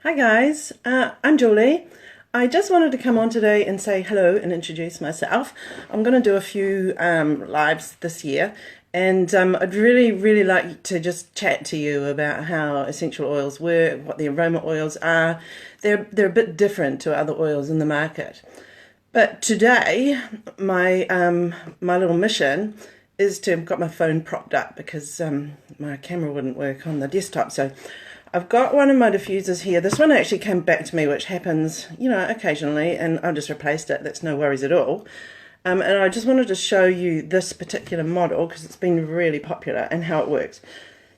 Hi guys, I'm Julie. I just wanted to come on today and say hello and introduce myself. I'm going to do a few lives this year, and I'd really like to just chat to you about how essential oils work, what the aroma oils are. They're a bit different to other oils in the market. But today, my little mission is to, I've got my phone propped up because my camera wouldn't work on the desktop. So I've got one of my diffusers here. This one actually came back to me, which happens, occasionally, and I just replaced it. That's no worries at all. And I just wanted to show you this particular model because it's been really popular and how it works.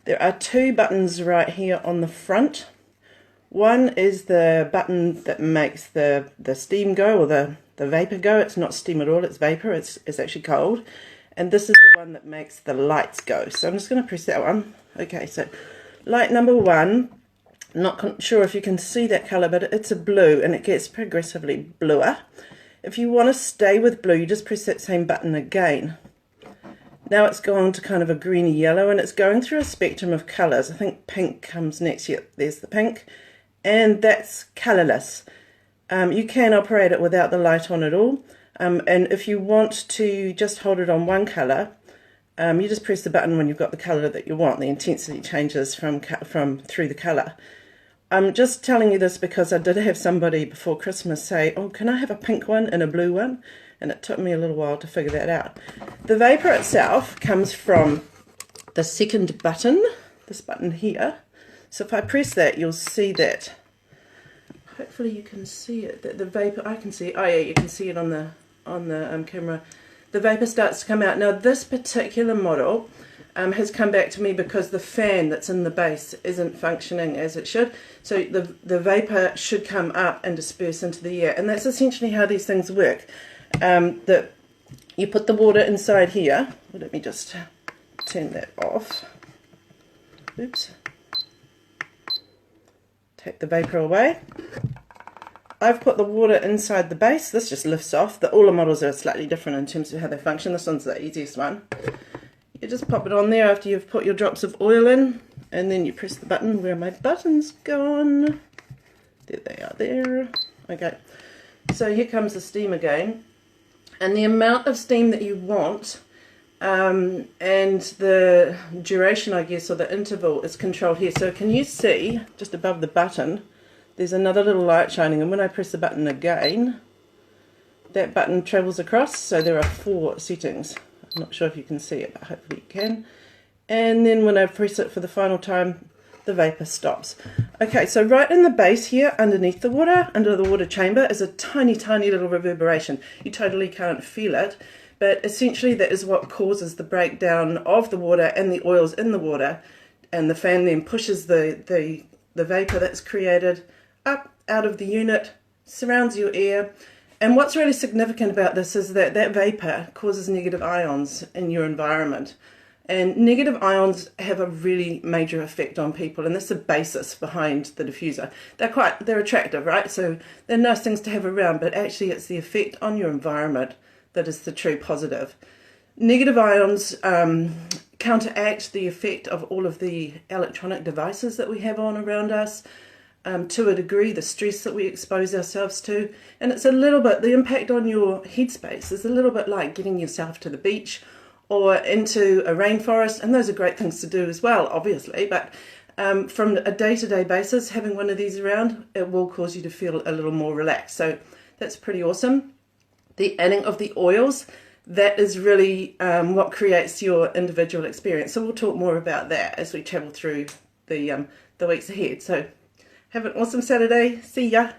There are two buttons right here on the front. One is the button that makes the steam go, or the vapor go. It's not steam at all, it's vapor, it's actually cold. And this is the one that makes the lights go. So I'm just going to press that one. Okay, so light number one, not sure if you can see that colour, but it's a blue and it gets progressively bluer. If you want to stay with blue, you just press that same button again. Now it's gone to kind of a greeny yellow, and it's going through a spectrum of colours. I think pink comes next. Yep, there's the pink. And that's colourless. You can operate it without the light on at all. And if you want to just hold it on one colour, you just press the button when you've got the colour that you want. The intensity changes from through the colour. I'm just telling you this because I did have somebody before Christmas say, oh, can I have a pink one and a blue one? And it took me a little while to figure that out. The vapour itself comes from the second button, this button here. So if I press that, you'll see that. Hopefully you can see it. That the vapor, I can see it. Oh yeah, you can see it on the camera. The vapor starts to come out. Now this particular model has come back to me because the fan that's in the base isn't functioning as it should. So the vapor should come up and disperse into the air, and that's essentially how these things work. That you put the water inside here. Well, let me just turn that off. Oops. Take the vapor away. I've put the water inside the base. This just lifts off. All the models are slightly different in terms of how they function. This one's the easiest one. You just pop it on there after you've put your drops of oil in, and then you press the button. Where are my buttons gone? There they are there. Okay, so here comes the steam again. And the amount of steam that you want and the duration, I guess, or the interval is controlled here. So can you see, just above the button, there's another little light shining, and when I press the button again, that button travels across, so there are 4 settings. I'm not sure if you can see it, but hopefully you can. And then when I press it for the final time, the vapor stops. Okay, so right in the base here, underneath the water, under the water chamber, is a tiny little reverberation. You totally can't feel it, but essentially that is what causes the breakdown of the water and the oils in the water, and the fan then pushes the vapor that's created up out of the unit, surrounds your ear. And what's really significant about this is that that vapor causes negative ions in your environment. And negative ions have a really major effect on people, and that's the basis behind the diffuser. They're attractive, right? So they're nice things to have around, but actually it's the effect on your environment that is the true positive. Negative ions counteract the effect of all of the electronic devices that we have on around us, to a degree, the stress that we expose ourselves to. And it's a little bit, the impact on your headspace is a little bit like getting yourself to the beach or into a rainforest, and those are great things to do as well, obviously, but from a day-to-day basis, having one of these around, it will cause you to feel a little more relaxed. So that's pretty awesome. The adding of the oils, that is really what creates your individual experience. So we'll talk more about that as we travel through the weeks ahead. So have an awesome Saturday. See ya.